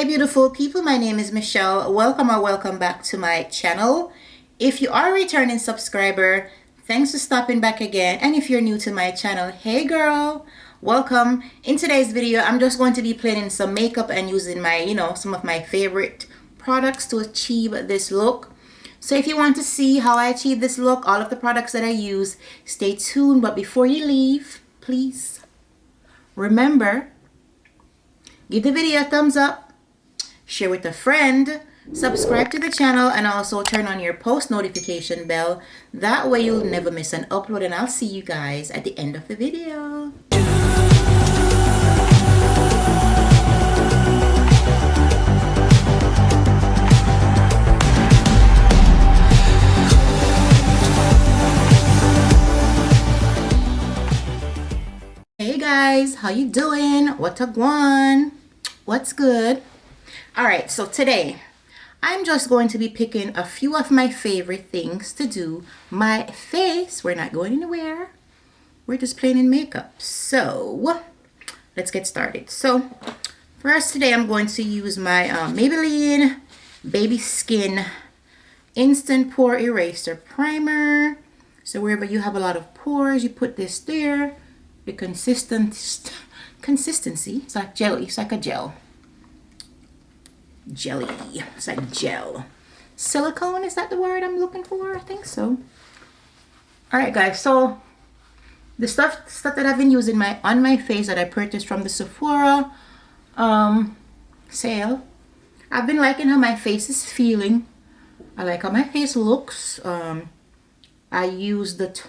Hey beautiful people, my name is Michelle. Welcome or welcome back to my channel. If you are a returning subscriber, thanks for stopping back again. And if you're new to my channel, hey girl, welcome. In today's video, I'm just going to be playing in some makeup and using my, some of my favorite products to achieve this look. So if you want to see how I achieve this look, all of the products that I use, stay tuned. But before you leave, please remember, give the video a thumbs up, share with a friend, subscribe to the channel, and also turn on your post notification bell. That way you'll never miss an upload, and I'll see you guys at the end of the video. Hey guys, how you doing? What a guan? What's good? Alright, so today I'm just going to be picking a few of my favorite things to do my face. We're not going anywhere. We're just playing in makeup. So let's get started. So first today I'm going to use my Maybelline Baby Skin Instant Pore Eraser Primer. So wherever you have a lot of pores, you put this there. The consistency, it's like jelly, it's like a gel. Jelly, it's like gel. Silicone, is that the word I'm looking for? I think so. Alright guys, so the stuff that I've been using on my face that I purchased from the Sephora sale. I've been liking how my face is feeling. I like how my face looks. I use the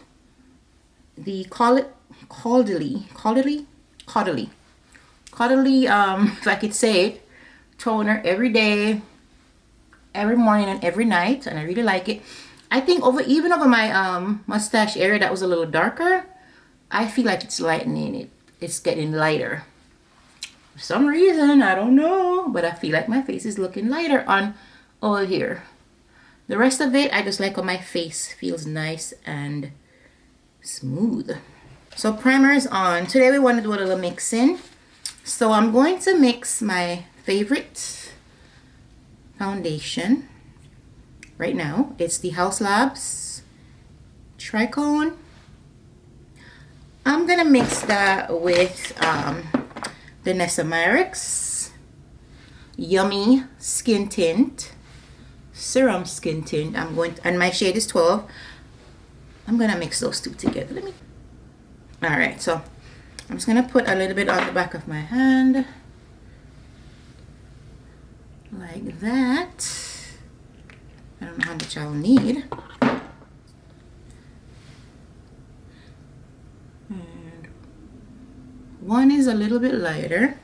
Caudalie, if I could say it, toner every day, every morning and every night, and I really like it. I think even over my mustache area that was a little darker, I feel like it's lightening it. It's getting lighter. For some reason, I don't know, but I feel like my face is looking lighter on over here. The rest of it, I just like how my face feels nice and smooth. So primer is on. Today we want to do a little mixing. So I'm going to mix my favorite foundation right now. It's the Haus Tricone. I'm gonna mix that with the Nessamyrix Yummy Skin Tint, Serum Skin Tint. And my shade is 12. I'm gonna mix those two together. Alright, so I'm just gonna put a little bit on the back of my hand. Like that. I don't know how much I'll need. And one is a little bit lighter.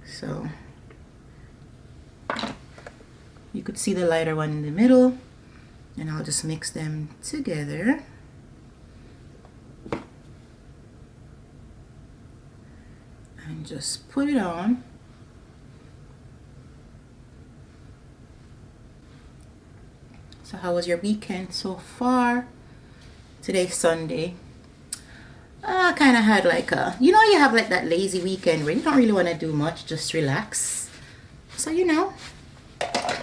So you could see the lighter one in the middle. And I'll just mix them together. And just put it on. So how was your weekend so far? Today's Sunday. I kind of had like you have like that lazy weekend where you don't really want to do much, just relax. So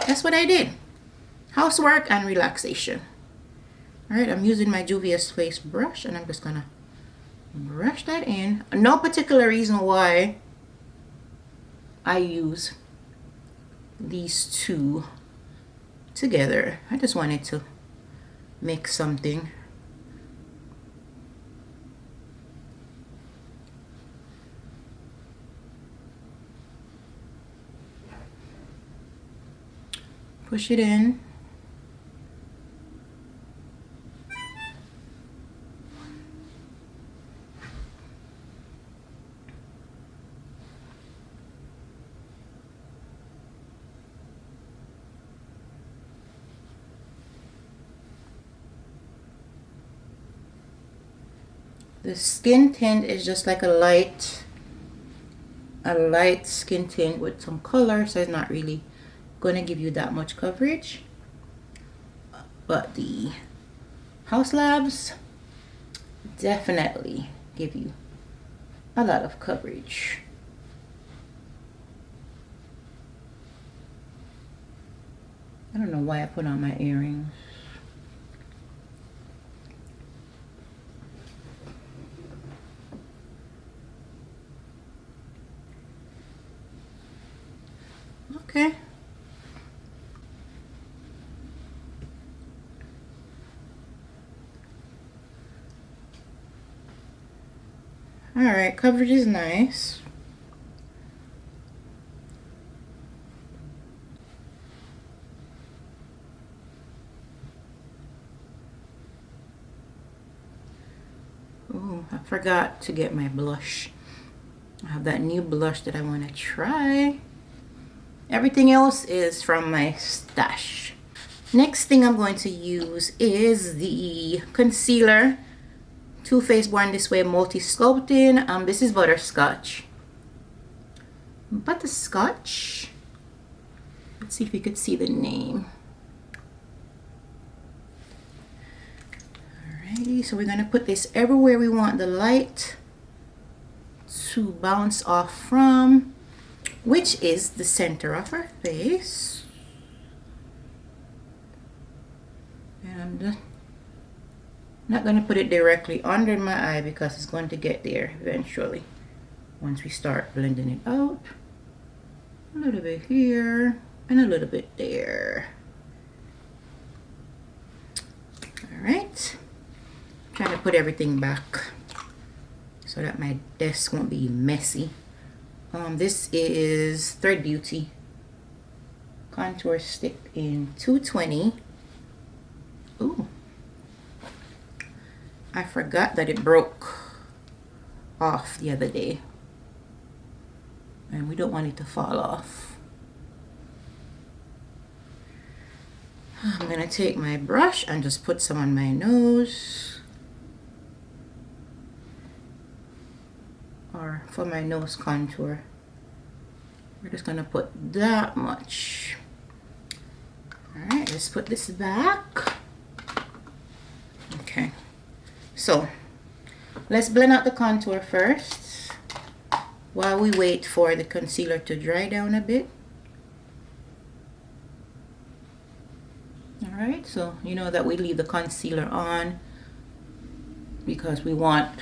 that's what I did. Housework and relaxation. Alright, I'm using my Juvia face brush and I'm just gonna brush that in. No particular reason why I use these two together. I just wanted to make something. Push it in. The skin tint is just like a light skin tint with some color, so it's not really going to give you that much coverage. But the Haus definitely give you a lot of coverage. don't know why I put on my earrings. Okay. All right, coverage is nice. Oh, I forgot to get my blush. I have that new blush that I want to try. Everything else is from my stash. Next thing I'm going to use is the concealer. Too Faced Born This Way Multi Sculpting. This is Butterscotch. Butterscotch. Let's see if you could see the name. Alrighty, so we're gonna put this everywhere we want the light to bounce off from, which is the center of our face. And I'm just not going to put it directly under my eye because it's going to get there eventually once we start blending it out. A little bit here and a little bit there. All right. I'm trying to put everything back so that my desk won't be messy. This is Thread Beauty contour stick in 220. Ooh, I forgot that it broke off the other day, and we don't want it to fall off. I'm gonna take my brush and just put some on my nose, or for my nose contour. We're just gonna put that much. All right, let's put this back. Okay, so let's blend out the contour first while we wait for the concealer to dry down a bit. All right, so you know that we leave the concealer on because we want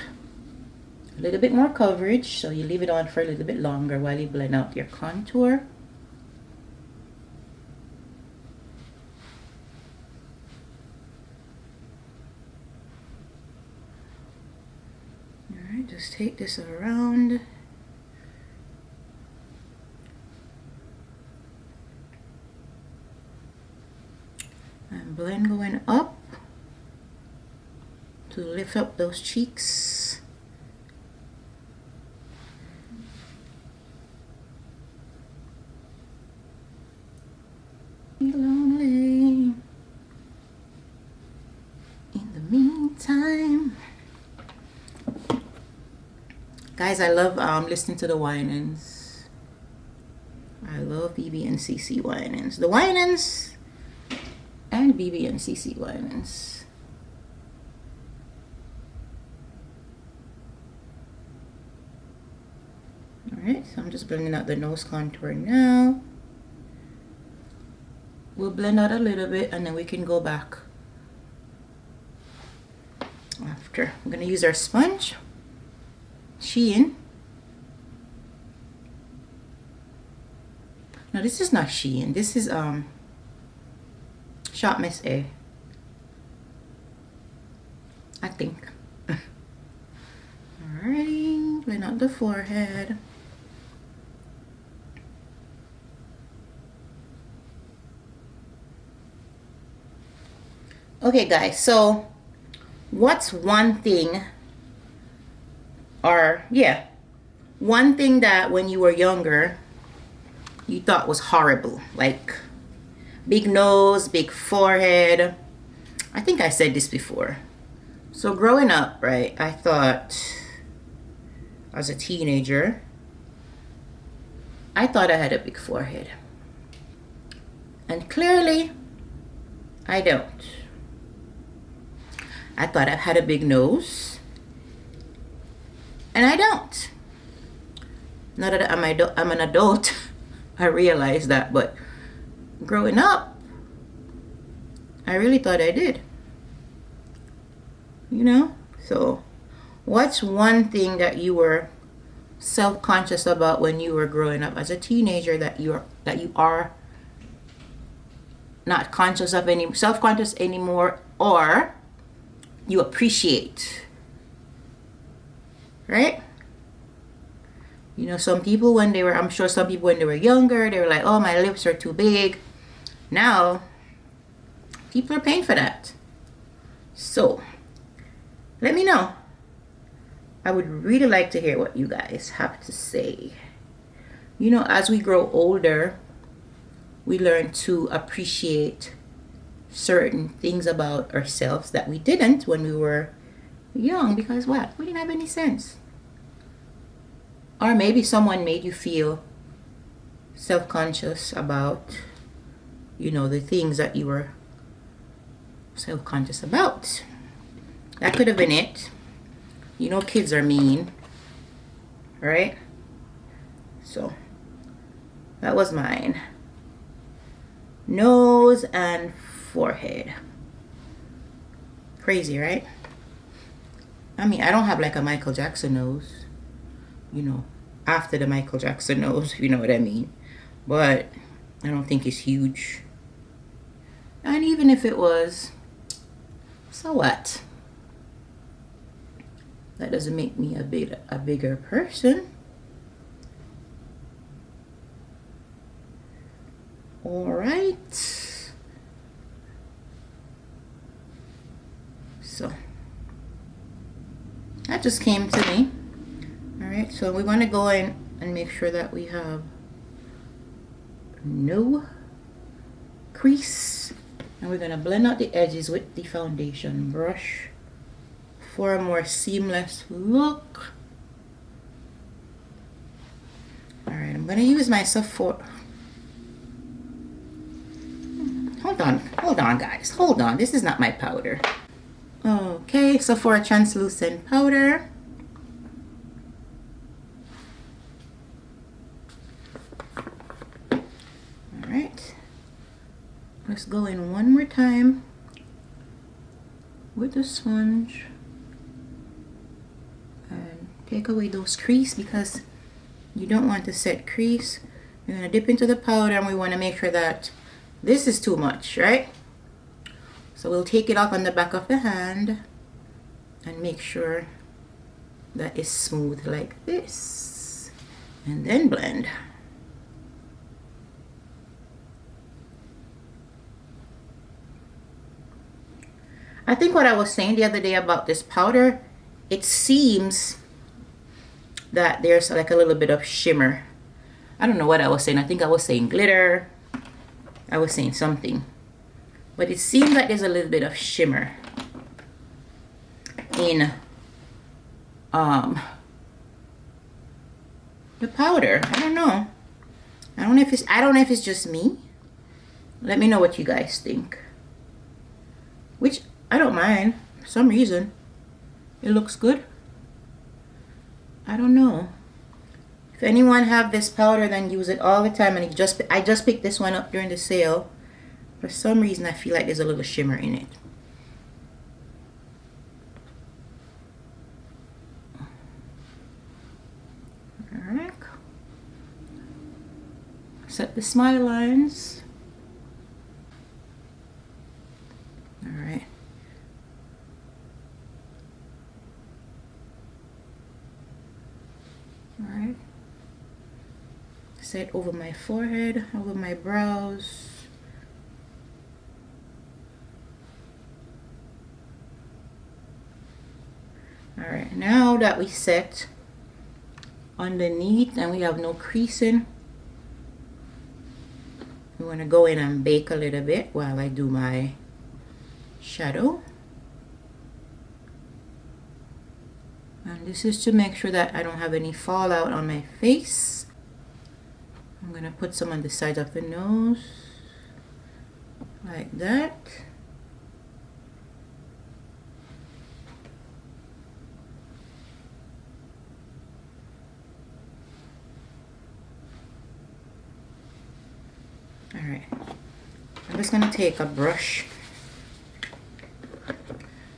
a little bit more coverage, so you leave it on for a little bit longer while you blend out your contour. All right, just take this around. And blend going up to lift up those cheeks. Lonely in the meantime. Guys, I love listening to the whinings. I love BB and CC whinings. The whinings and BB and CC whinings. Alright, so I'm just blending out the nose contour now. We'll blend out a little bit and then we can go back after. I'm going to use our sponge, Shein. No, this is not Shein. This is Shop Miss A, I think. Alrighty, blend out the forehead. Okay guys, so what's one thing, or yeah, one thing that when you were younger you thought was horrible, like big nose, big forehead? I think I said this before. So growing up, right, I thought as a teenager, I thought I had a big forehead, and clearly I don't. I thought I had a big nose, and I don't. Now that I'm an adult, I realize that, but growing up, I really thought I did. You know? So, what's one thing that you were self-conscious about when you were growing up as a teenager that you are not conscious of any self-conscious anymore, or you appreciate, right? You know, some people when they were, I'm sure some people when they were younger, they were like, oh, my lips are too big. Now people are paying for that. So let me know. I would really like to hear what you guys have to say. You know, as we grow older, we learn to appreciate certain things about ourselves that we didn't when we were young, because what? We didn't have any sense. Or maybe someone made you feel self-conscious about, you know, the things that you were self-conscious about. That could have been it. You know, kids are mean, right? So that was mine. Nose and forehead. Crazy, right? I mean, I don't have like a Michael Jackson nose, you know, after the Michael Jackson nose, if you know what I mean. But I don't think it's huge. And even if it was, so what? That doesn't make me a bigger person. All right. So that just came to me. All right, so we want to go in and make sure that we have no crease, and we're going to blend out the edges with the foundation brush for a more seamless look. All right, I'm going to use my Sephora. Hold on guys, hold on, this is not my powder. Okay, Sephora translucent powder. All right, let's go in one more time with the sponge and take away those crease, because you don't want to set crease. You're going to dip into the powder, and we want to make sure that this is too much, right? So we'll take it off on the back of the hand and make sure that it's smooth like this, and then blend. I think what I was saying the other day about this powder, it seems that there's like a little bit of shimmer. I don't know what I was saying. I think I was saying glitter. I was saying something. But it seems like there's a little bit of shimmer in the powder. I don't know. I don't know if it's just me. Let me know what you guys think. Which I don't mind. For some reason it looks good. I don't know. If anyone have this powder, then use it all the time. And I just picked this one up during the sale. For some reason I feel like there's a little shimmer in it. Alright. Set the smile lines. Alright. Alright. Set over my forehead, over my brows. Alright, now that we set underneath and we have no creasing, we want to go in and bake a little bit while I do my shadow. And this is to make sure that I don't have any fallout on my face. I'm going to put some on the side of the nose, like that. Alright, I'm just going to take a brush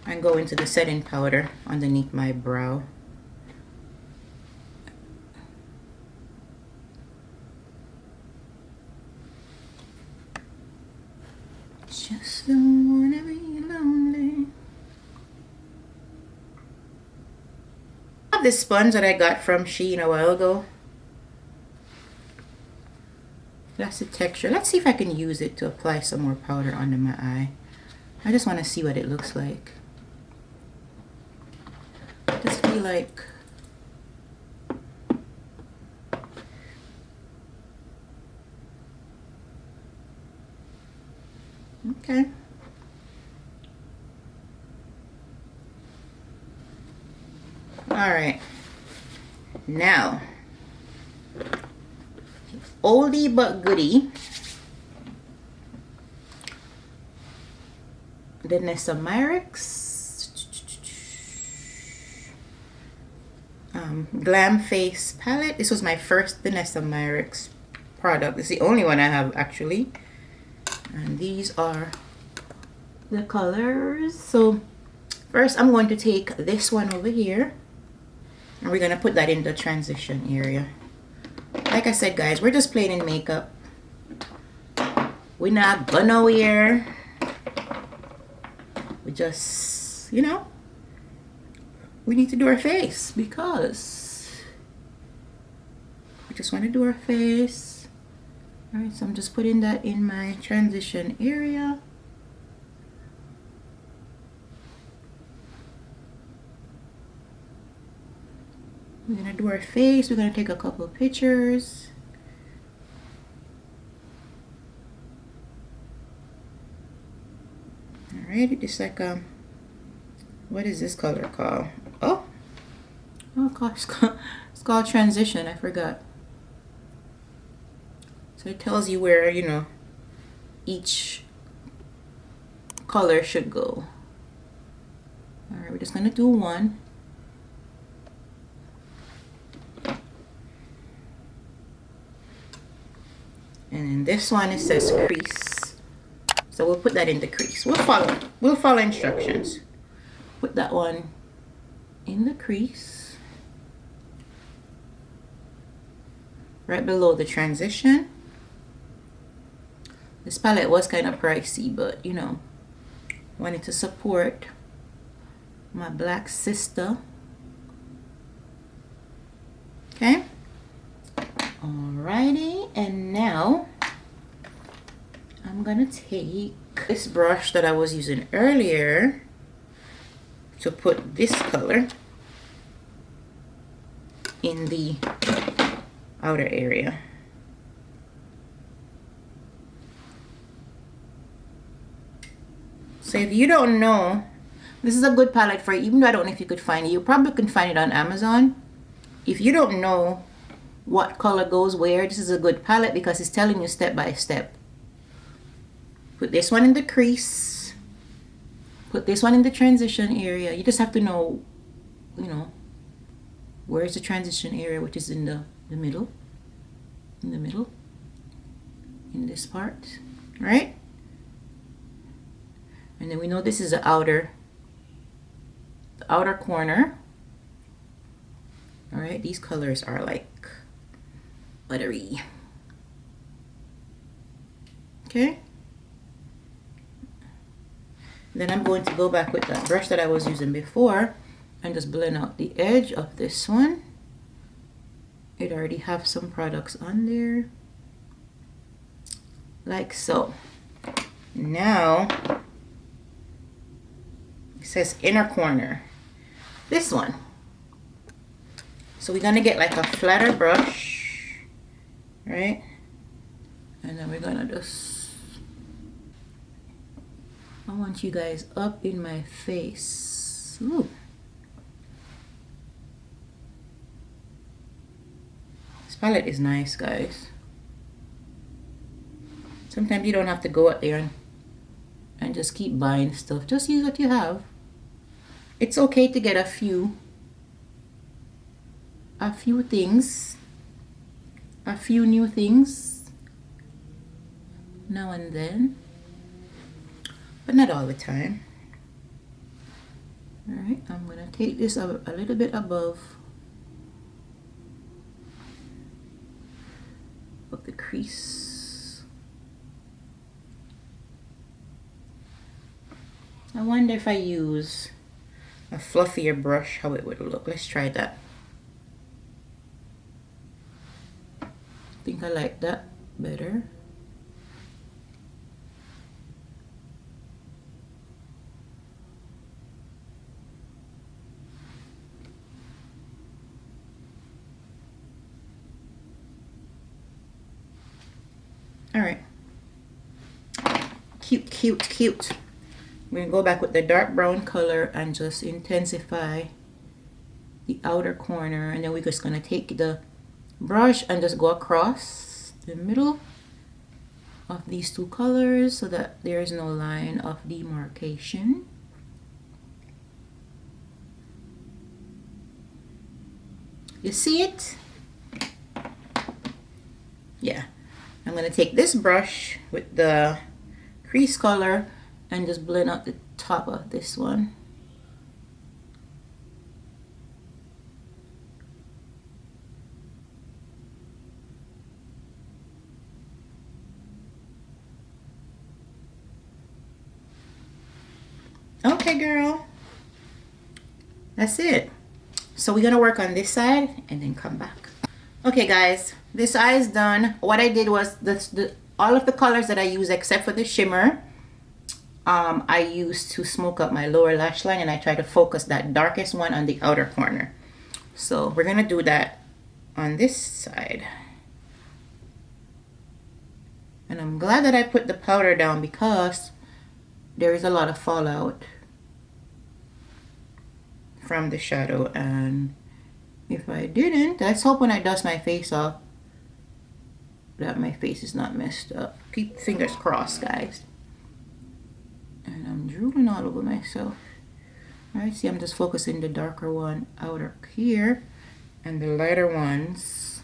and go into the setting powder underneath my brow. Just don't wanna be lonely. I have this sponge that I got from Shein a while ago. That's the texture. Let's see if I can use it to apply some more powder under my eye. I just want to see what it looks like. I just feel like okay. All right. Now, oldie but goodie, the Myrex Glam Face Palette. This was my first Vanessa Myrex product. It's the only one I have actually. And these are the colors. So first I'm going to take this one over here and we're going to put that in the transition area. Like I said, guys, we're just playing in makeup. We're not going nowhere. We just, you know, we need to do our face because we just want to do our face. All right, so I'm just putting that in my transition area. We're gonna do our face. We're gonna take a couple of pictures. All right, just like what is this color called? Oh gosh, it's called transition. I forgot. So it tells you where, you know, each color should go. All right, we're just gonna do one. And then this one, it says crease. So we'll put that in the crease. We'll follow instructions. Put that one in the crease. Right below the transition. This palette was kind of pricey, but you know, wanted to support my black sister. Okay. Alrighty, and now I'm gonna take this brush that I was using earlier to put this color in the outer area. So if you don't know, this is a good palette for you. Even though I don't know if you could find it, you probably can find it on Amazon. If you don't know what color goes where, this is a good palette because it's telling you step by step. Put this one in the crease. Put this one in the transition area. You just have to know, you know, where's the transition area, which is in the middle. In the middle. In this part. Right? And then we know this is the outer corner. All right, these colors are like buttery. Okay. Then I'm going to go back with that brush that I was using before and just blend out the edge of this one. It already have some products on there. Like so. Now, it says inner corner. This one. So we're gonna get like a flatter brush, right? And then we're gonna just, I want you guys up in my face. Ooh. This palette is nice, guys. Sometimes you don't have to go out there and just keep buying stuff. Just use what you have. It's okay to get a few things, a few new things now and then, but not all the time. All right, I'm gonna take this a little bit above the crease. I wonder if I use a fluffier brush, how it would look. Let's try that. I think I like that better. All right, cute, cute, cute. We're gonna go back with the dark brown color and just intensify the outer corner, and then we're just gonna take the brush and just go across the middle of these two colors so that there is no line of demarcation. You see it? Yeah. I'm going to take this brush with the crease color and just blend out the top of this one. Okay, girl. That's it. So we're going to work on this side and then come back. Okay, guys. This eye is done. What I did was all of the colors that I use except for the shimmer, I used to smoke up my lower lash line, and I try to focus that darkest one on the outer corner. So we're gonna do that on this side. And I'm glad that I put the powder down because there is a lot of fallout from the shadow, and if I didn't, let's hope when I dust my face off that my face is not messed up. Keep fingers crossed, guys. And I'm drooling all over myself. Alright, see, I'm just focusing the darker one outer here and the lighter ones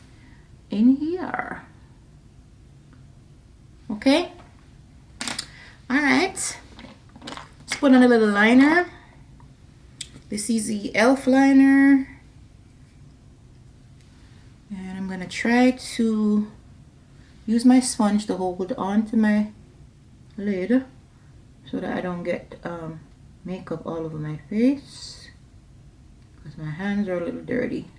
in here. Okay? Alright. Let's put on a little liner. This is the E.L.F. liner. And I'm gonna try to use my sponge to hold on to my lid so that I don't get makeup all over my face because my hands are a little dirty.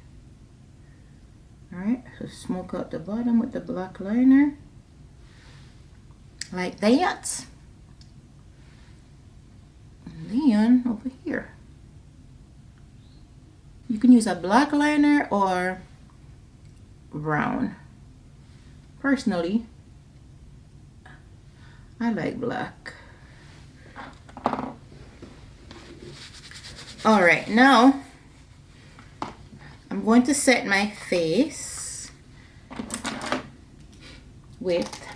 Alright, so smoke out the bottom with the black liner like that. And then over here you can use a black liner or brown. Personally, I like black. All right, now I'm going to set my face with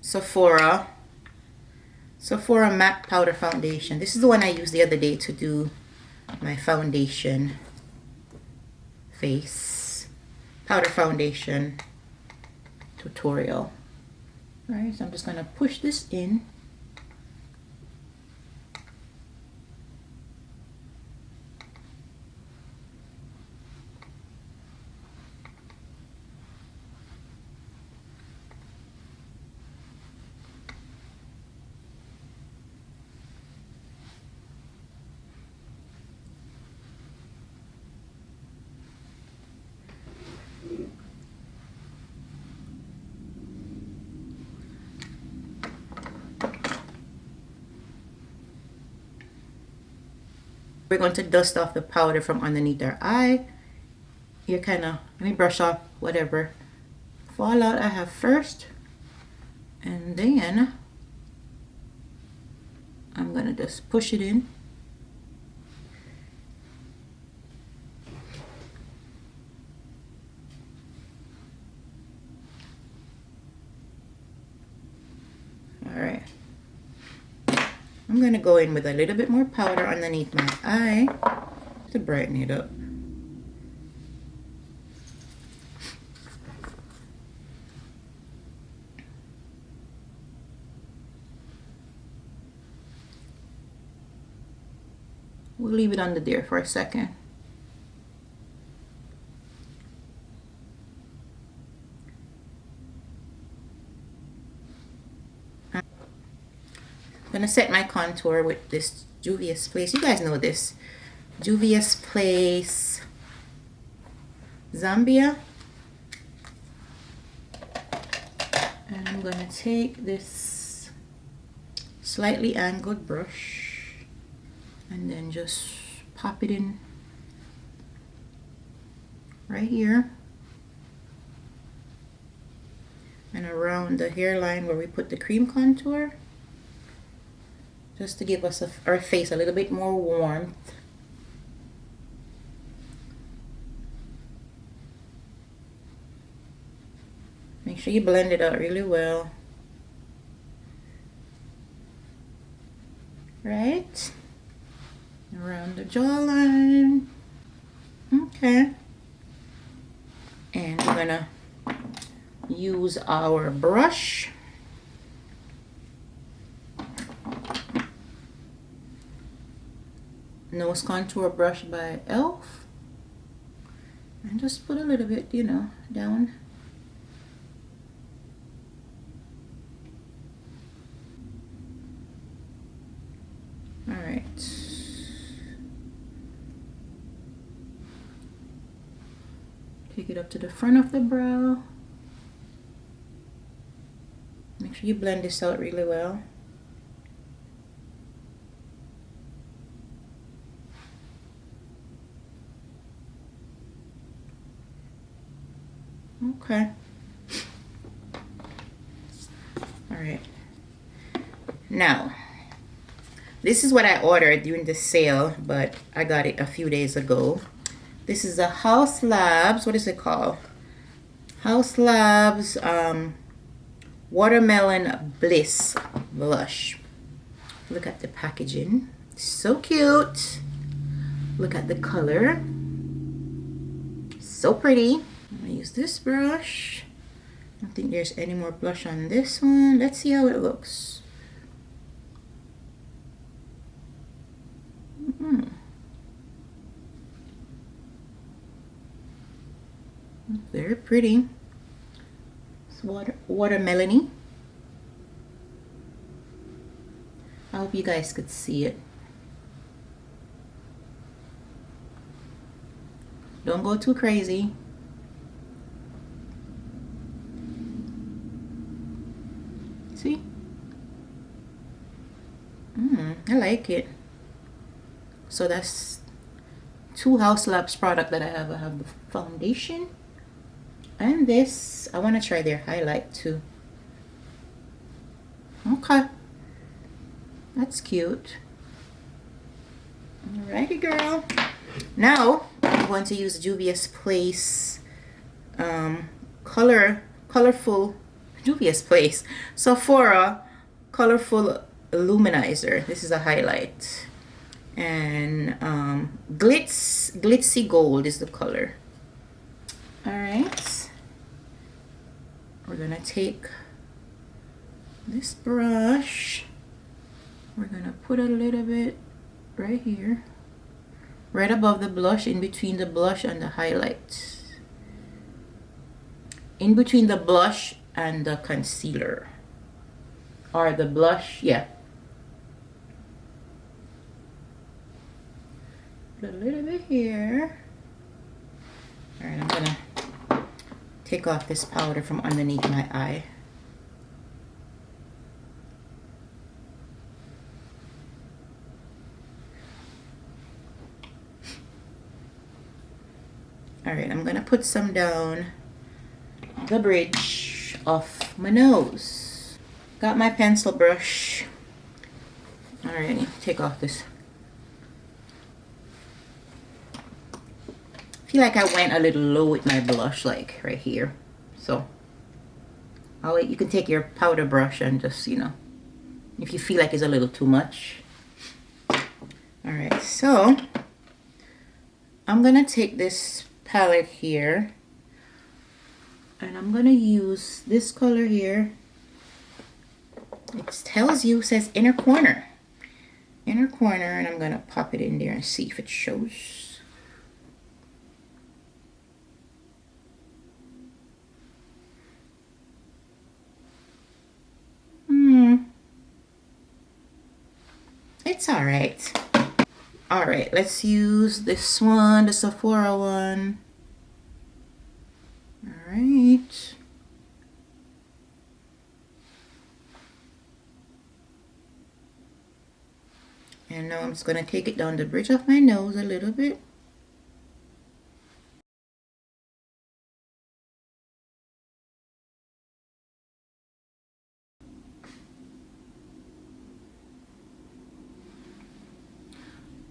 Sephora matte powder foundation. This is the one I used the other day to do my foundation face powder foundation tutorial. All right, so I'm just gonna push this in. We're going to dust off the powder from underneath our eye. You kind of, let me brush off whatever fallout I have first. And then I'm going to just push it in. All right. I'm going to go in with a little bit more powder underneath my eye to brighten it up. We'll leave it under there for a second. I'm gonna set my contour with this Juvia's Place. You guys know this. Juvia's Place Zambia. And I'm gonna take this slightly angled brush and then just pop it in right here and around the hairline where we put the cream contour, just to give us our face a little bit more warmth. Make sure you blend it out really well. Right? Around the jawline. Okay. And we're gonna use our brush. Nose contour brush by E.L.F. And just put a little bit, you know, down. Alright. Take it up to the front of the brow. Make sure you blend this out really well. Okay. Alright. Now, this is what I ordered during the sale, but I got it a few days ago. This is a Haus Labs, what is it called? Haus Labs Watermelon Bliss Blush. Look at the packaging. So cute. Look at the color. So pretty. I'm gonna use this brush. I don't think there's any more blush on this one. Let's see how it looks. Very pretty. It's watermelony. I hope you guys could see it. Don't go too crazy. See? I like it. So that's two Haus Labs product that I have. I have the foundation and this. I want to try their highlight too. Okay, that's cute. Alrighty, girl. Now I'm going to use Juvia's Place colorful Juvia's Place Sephora colorful luminizer. This is a highlight, and glitzy gold is the color. All right, we're gonna take this brush, we're gonna put a little bit right here, right above the blush, in between the blush and the highlight, in between the blush and the concealer, or the blush, yeah. Put a little bit here. All right, I'm gonna take off this powder from underneath my eye. All right, I'm gonna put some down the bridge of my nose. Got my pencil brush. All right, take off this. I feel like I went a little low with my blush, like right here. So you can take your powder brush and just, you know, if you feel like it's a little too much. All right, so I'm gonna take this palette here and I'm gonna use this color here. It tells you, says inner corner, inner corner, and I'm gonna pop it in there and see if it shows. It's all right. All right, let's use this one, the Sephora one. All right. And now I'm just gonna take it down the bridge of my nose a little bit.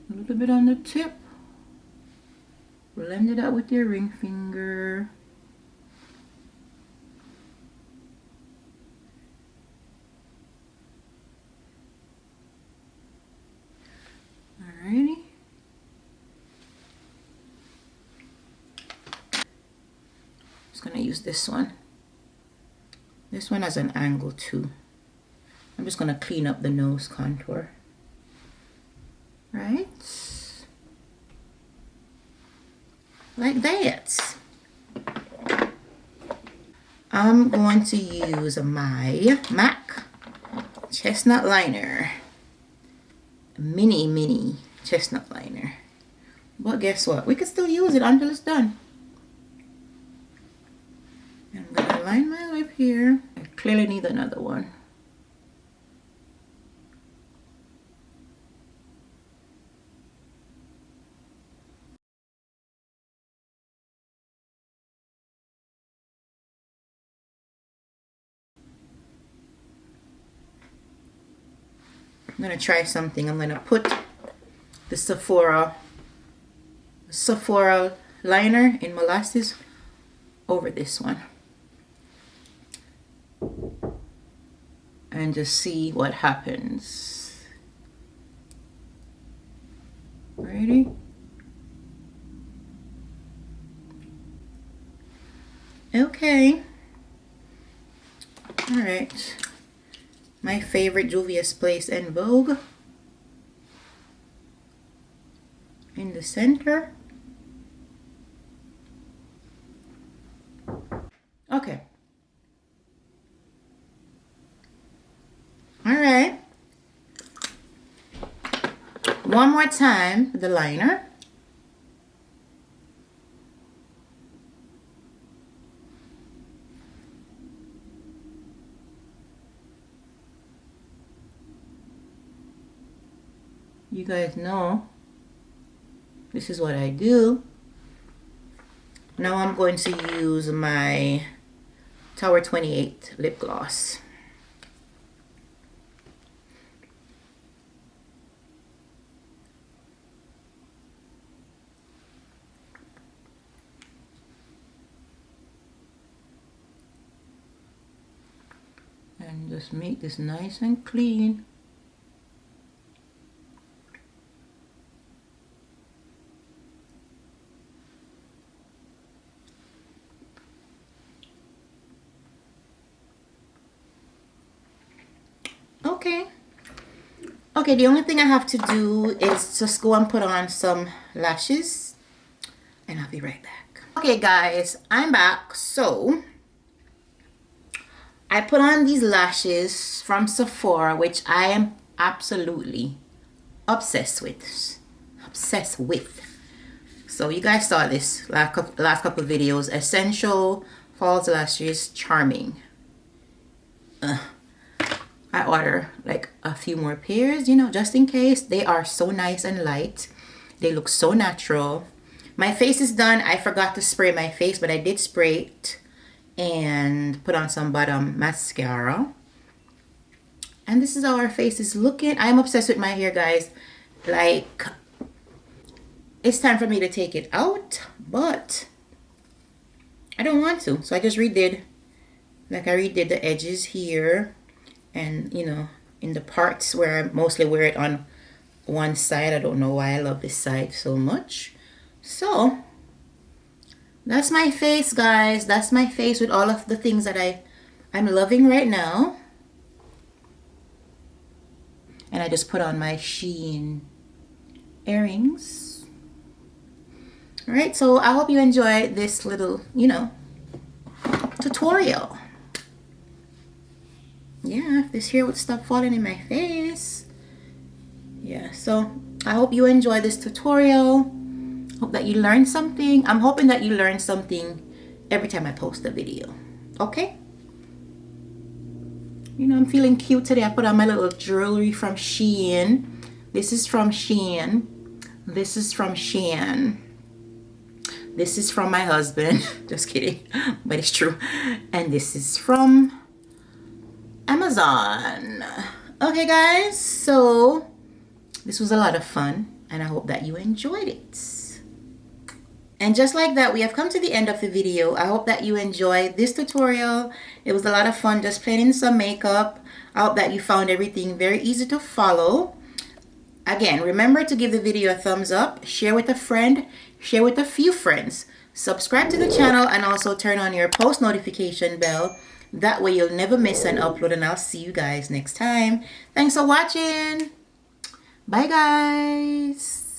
A little bit on the tip. Blend it out with your ring finger. Alrighty. Just gonna use this one. This one has an angle too. I'm just gonna clean up the nose contour. Right? Like that. I'm going to use my MAC chestnut liner. Mini chestnut liner. But guess what? We can still use it until it's done. I'm gonna line my lip here. I clearly need another one. I'm gonna try something. I'm gonna put the Sephora liner in molasses over this one and just see what happens. Ready? Okay. All right. My favorite Juvia's Place and Vogue in the center. Okay. All right. One more time, the liner. You guys know this is what I do. Now I'm going to use my Tower 28 lip gloss. And just make this nice and clean. Okay, the only thing I have to do is just go and put on some lashes and I'll be right back. Okay guys, I'm back. So I put on these lashes from Sephora, which I am absolutely obsessed with. So you guys saw this last couple of videos. Essential False Lashes Charming. I order like a few more pairs, you know, just in case. They are so nice and light. They look so natural. My face is done. I forgot to spray my face, but I did spray it and put on some bottom mascara. And this is how our face is looking. I'm obsessed with my hair, guys. Like, it's time for me to take it out, but I don't want to. So I just redid, like I redid the edges here. And you know, in the parts where I mostly wear it on one side. I don't know why I love this side so much. So that's my face, guys. That's my face with all of the things that I'm loving right now. And I just put on my Shein earrings. All right, so I hope you enjoy this little, you know, tutorial. Yeah, if this hair would stop falling in my face. Yeah, so I hope you enjoy this tutorial. Hope that you learned something. I'm hoping that you learned something every time I post a video. Okay? You know, I'm feeling cute today. I put on my little jewelry from Shein. This is from Shein. This is from Shein. This is from my husband. Just kidding. But it's true. And this is from Amazon. Okay, guys. So this was a lot of fun. And I hope that you enjoyed it. And just like that, we have come to the end of the video. I hope that you enjoyed this tutorial. It was a lot of fun just playing in some makeup. I hope that you found everything very easy to follow. Again, remember to give the video a thumbs up, share with a friend, share with a few friends. Subscribe to the channel and also turn on your post notification bell. That way you'll never miss an upload, and I'll see you guys next time. Thanks for watching. Bye, guys.